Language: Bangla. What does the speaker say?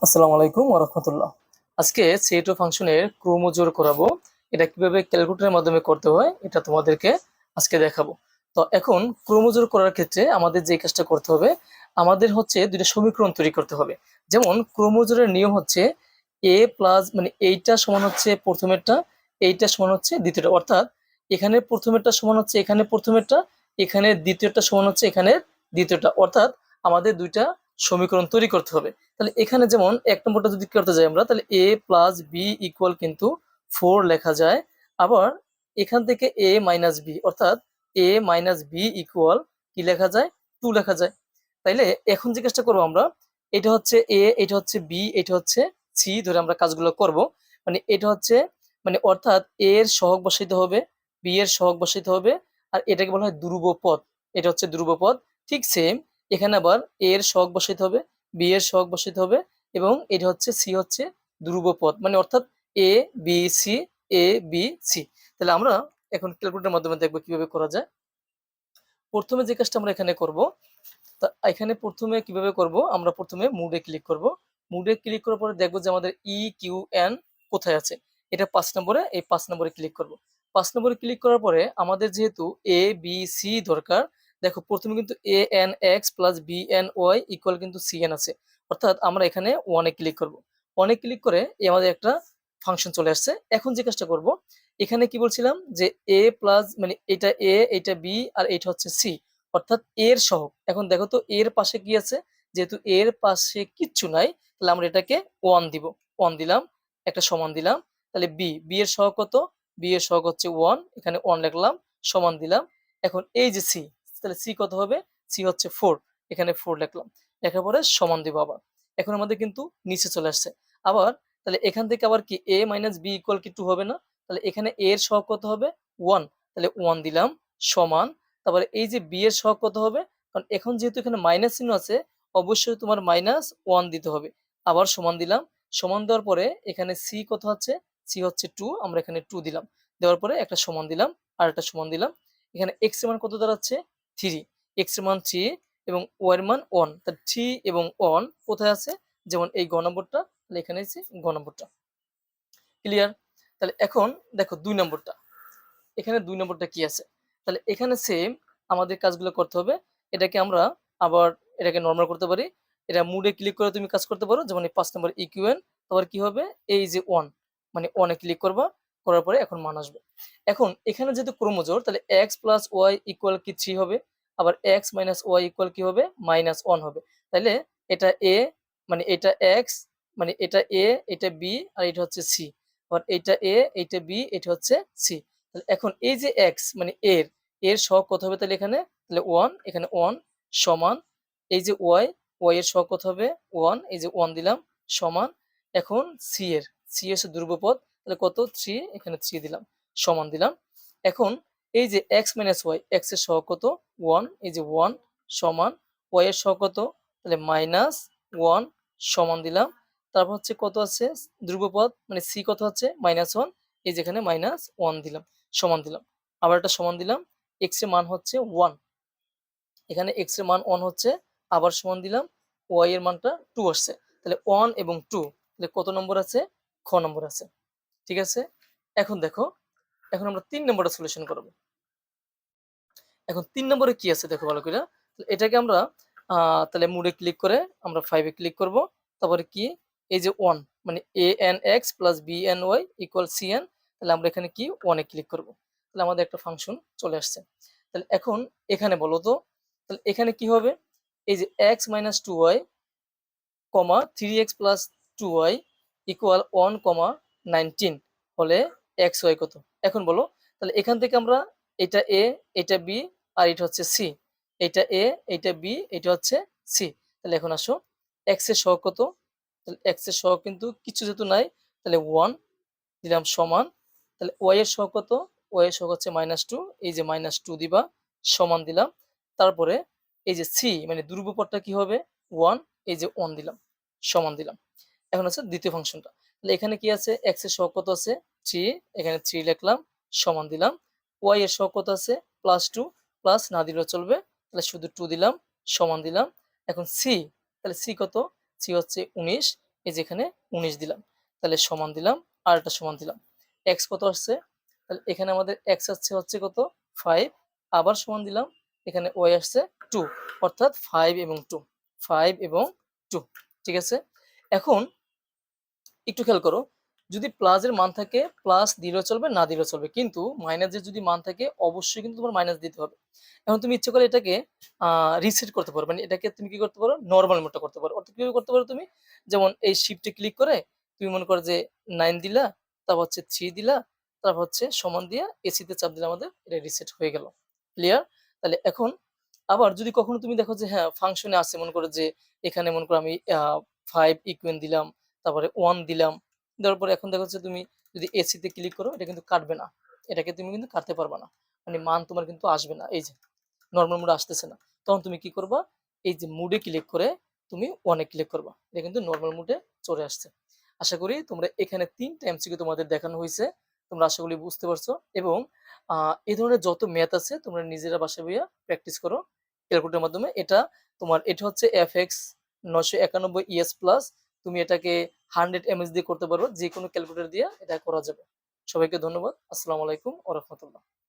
আসসালামু আলাইকুম ওয়া রাহমাতুল্লাহ। আজকে সেট ফাংশনের ক্রমজোড় করাবো। এটা কিভাবে ক্যালকুলেটরের মাধ্যমে করতে হয় এটা তোমাদেরকে আজকে দেখাবো। তো এখন ক্রমজোড় করার ক্ষেত্রে আমাদের যে কাজটা করতে হবে, আমাদের হচ্ছে দুইটা সমীকরণ তৈরি করতে হবে। যেমন ক্রমজোড়ের নিয়ম হচ্ছে a প্লাস মানে এইটা সমান হচ্ছে প্রথমেরটা, এইটা সমান হচ্ছে দ্বিতীয়টা। অর্থাৎ এখানে প্রথমেরটা সমান হচ্ছে এখানে প্রথমেরটা, এখানে দ্বিতীয়টা সমান হচ্ছে এখানে দ্বিতীয়টা। অর্থাৎ আমাদের দুইটা সমীকরণ তৈরি করতে হবে। তাহলে এখানে যেমন এক নম্বরটা যদি করতে যাই আমরা, তাহলে a প্লাস বি ইকুয়াল কিন্তু 4 লেখা যায়। আবার এখান থেকে a মাইনাস বি অর্থাৎ a মাইনাস বি ইকুয়াল কি লেখা যায়, 2 লেখা যায়। তাইলে এখন যে কাজটা করবো আমরা, এটা হচ্ছে a, এটা হচ্ছে b, এটা হচ্ছে c ধরে আমরা কাজগুলো করব। মানে এটা হচ্ছে মানে অর্থাৎ a এর সহগ বসাইতে হবে, b এর সহগ বসাইতে হবে, আর এটাকে বলা হয় ধ্রুব পদ। এটা হচ্ছে ধ্রুব পদ। ঠিক সেম এখানে আবার a এর সহগ বসাইতে হবে, বি এর সহগ বসাইতে হবে, এবং এটা হচ্ছে সি হচ্ছে ধ্রুব পদ। মানে অর্থাৎ A B C, A B C. তাহলে আমরা এখন ক্যালকুলেটরের মাধ্যমে দেখবো কিভাবে করা যায়। প্রথমে যে কাজটা আমরা এখানে করব, তা এখানে প্রথমে কিভাবে করব, আমরা প্রথমে মুডে ক্লিক করব। মুডে ক্লিক করার পরে দেখবো যে আমাদের ই কিউ এন কোথায় আছে। এটা 5 নম্বরে, এই 5 নম্বরে ক্লিক করব। 5 নম্বরে ক্লিক করার পরে আমাদের যেহেতু এ বি সি দরকার, দেখো প্রথমে কিন্তু a n x plus b n y equal কিন্তু সি এন আছে। অর্থাৎ আমরা এখানে ওয়ানে ক্লিক করব। ওয়ানে ক্লিক করে আমাদের একটা ফাংশন চলে আসছে। এখন যে কাজটা করব, এখানে কি বলছিলাম যে এ প্লাস মানে এটা এ, এটা বি, আর এটা হচ্ছে সি, অর্থাৎ এর সহগ। এখন দেখো তো এর পাশে কি আছে, যেহেতু এর পাশে কিচ্ছু নাই, তাহলে আমরা এটাকে 1 দিব। 1 দিলাম, একটা সমান দিলাম। তাহলে বি, বি এর সহগ কত, বি এর সহগ হচ্ছে 1, এখানে 1 লিখলাম, সমান দিলাম। এখন এই যে সি, তাহলে সি কত হবে, সি হচ্ছে 4, এখানে 4 লিখলাম, লেখার পরে সমান দিব আবার। এখন আমাদের কিন্তু নিচে চলে আসছে। আবার তাহলে এখান থেকে আবার কি a মাইনাস বি ইকুয়াল কি 2 হবে না, তাহলে এখানে a এর সহগ কত হবে 1, তাহলে 1 দিলাম, সমান। তারপরে এই যে বি এর সহগ কত হবে, কারণ এখন যেহেতু এখানে মাইনাস চিহ্ন আছে, অবশ্যই তোমার -1 দিতে হবে। আবার সমান দিলাম, সমান দেওয়ার পরে এখানে সি কত হচ্ছে, সি হচ্ছে 2, আমরা এখানে 2 দিলাম। দেওয়ার পরে একটা সমান দিলাম, আর একটা সমান দিলাম। এখানে এক্স এর মান কত দাঁড়াচ্ছে 3, এক্স এর মান 3 এবং ওয়াই এর মান 1। তাহলে 3 এবং 1 কোথায় আছে, যেমন এই গ নম্বরটা, তাহলে এখানে আছে গ নম্বরটা। ক্লিয়ার? তাহলে এখন দেখো 2 নম্বরটা, এখানে 2 নম্বরটা কি আছে, তাহলে এখানে সেম আমাদের কাজগুলো করতে হবে। এটাকে আমরা আবার এটাকে নরমাল করতে পারি। এটা মুডে ক্লিক করে তুমি কাজ করতে পারো, যেমন এই 5 নম্বর ইকুয়েন। তারপর কি হবে, এই যে 1 মানে 1 এ ক্লিক করবা, করার পরে এখন মান আসবে। এখন এখানে যেহেতু ক্রমজোড়, তাহলে x প্লাস ওয়াই ইকুয়াল কি 3 হবে, আবার x মাইনাস ওয়াই ইকুয়াল কি হবে, -1 হবে। তাইলে এটা a মানে এটা x, মানে এটা a, এটা b, আর এটা হচ্ছে c। আবার এটা a, এটা b, এটা হচ্ছে c। তাহলে এখন এই যে x মানে এর সহগ কত হবে, তাহলে এখানে তাহলে 1, এখানে 1 সমান। এই যে y এর সহগ কত হবে 1, এই যে 1 দিলাম, সমান। এখন c এর হচ্ছে ধ্রুবপদ, তাহলে কত 3, এখানে 3 দিলাম, সমান দিলাম। এখন এই যে x মাইনাস ওয়াই, x এর সহগ কত 1, এই যে 1 সমান। y এর সহগ কত, তাহলে -1 সমান দিলাম। তারপর হচ্ছে কত আছে ধ্রুবপদ, মানে c কত হচ্ছে -1, এই যেখানে -1 দিলাম, সমান দিলাম। আবার একটা সমান দিলাম, x এর মান হচ্ছে 1, এখানে x এর মান 1 হচ্ছে, আবার সমান দিলাম, y এর মানটা 2 আসছে। তাহলে 1 এবং 2, তাহলে কত নম্বর আছে, খ নম্বর আছে। ঠিক আছে? এখন দেখো, এখন আমরা 3 নম্বরটা সলিউশন করব। এখন 3 নম্বরে কি আছে দেখো ভালো করে। এটাকে আমরা তাহলে মুডে ক্লিক করে আমরা 5 এ ক্লিক করব। তারপরে কি, এই যে 1 মানে anx plus bny equal cn, তাহলে আমরা এখানে কি 1 এ ক্লিক করব। তাহলে আমাদের একটা ফাংশন চলে আসছে। তাহলে এখন এখানে বলো তো, তাহলে এখানে কি হবে, এই যে x minus 2y, 3x plus 2y equal 1, 19 হলে xy কত? এখন বলো, তাহলে এখান থেকে আমরা এটা a, এটা b, আর এটা হচ্ছে c, এটা a, এটা b, এটা হচ্ছে c। তাহলে এখন আসো, x এর সহগ কত, তাহলে x এর সহগ কিন্তু কিছু যেহেতু নাই, তাহলে 1 দিলাম, সমান। তাহলে y এর সহগ কত, y এর সহগ হচ্ছে -2, এই যে -2 দিবা, সমান দিলাম। তারপরে এই যে c মানে ধ্রুবপদটা কি হবে 1, এই যে 1 দিলাম, সমান দিলাম। এখন আছে দ্বিতীয় ফাংশনটা। তাহলে এখানে কি আছে, x এর সহগ কত আছে 3, এখানে 3 লিখলাম, সমান দিলাম। y এর সহগ কত আছে +2, প্লাস না দিলেও চলবে, তাহলে শুধু 2 দিলাম, সমান দিলাম। এখন c, তাহলে c কত, c হচ্ছে 19, এই যে এখানে 19 দিলাম, তাহলে সমান দিলাম, আর এটা সমান দিলাম। এক্স কত আসছে, তাহলে এখানে আমাদের এক্স আসছে হচ্ছে কত 5, আবার সমান দিলাম, এখানে ওয়াই আসছে 2, অর্থাৎ 5 এবং 2, 5 এবং 2। ঠিক আছে, এখন একটু খেয়াল করো, যদি প্লাসের মান থাকে প্লাস দিলেও চলবে, না দিলেও চলবে, কিন্তু মাইনাসের যদি মান থাকে অবশ্যই কিন্তু তোমার মাইনাস দিতে হবে। এখন তুমি ইচ্ছে করে এটাকে রিসেট করতে পারো, মানে এটাকে তুমি কি করতে পারো, নর্মাল মোডটা করতে পারো। অর্থাৎ কিভাবে করতে পারো তুমি, যেমন এই শিফটে ক্লিক করে তুমি মনে করো যে 9 দিলা, তারপর হচ্ছে 3 দিলা, তারপর হচ্ছে সমান দিয়া এসিতে চাপ দিলে আমাদের এটা রিসেট হয়ে গেল। ক্লিয়ার? তাহলে এখন আবার যদি কখনো তুমি দেখো যে হ্যাঁ ফাংশনে আছে, মনে করো যে এখানে মনে করো আমি 5 ইকুয়েন দিলাম, তারপরে 1 দিলাম, দেওয়ার পরে এখন দেখো যে তুমি যদি এসিতে ক্লিক করো এটা কিন্তু কাটবে না, এটাকে তুমি কিন্তু কাটতে পারবা না, মানে মান তোমার কিন্তু আসবে না, এই যে নর্মাল মোডে আসতেছে না। তখন তুমি কি করবা, এই যে মুডে ক্লিক করে তুমি ওয়ানে ক্লিক করবা, এটা কিন্তু নর্মাল মোডে চলে আসছে। আশা করি তোমরা এখানে 3টা এমসিকিউ তোমাদের দেখানো হয়েছে, তোমরা আশা করি বুঝতে পারছো। এবং এই ধরনের যত ম্যাথ আছে তোমরা নিজেরা বাসায় বইয়া প্র্যাকটিস করো ক্যালকুলেটরের মাধ্যমে। এটা হচ্ছে এফএক্স 991 ইএস প্লাস, তুমি এটাকে 100 mAh দিয়ে করতে পারো, যে কোনো ক্যালকুলেটর দিয়ে এটা করা যাবে। সবাইকে ধন্যবাদ। আসসালামু আলাইকুম ওয়া রাহমাতুল্লাহ।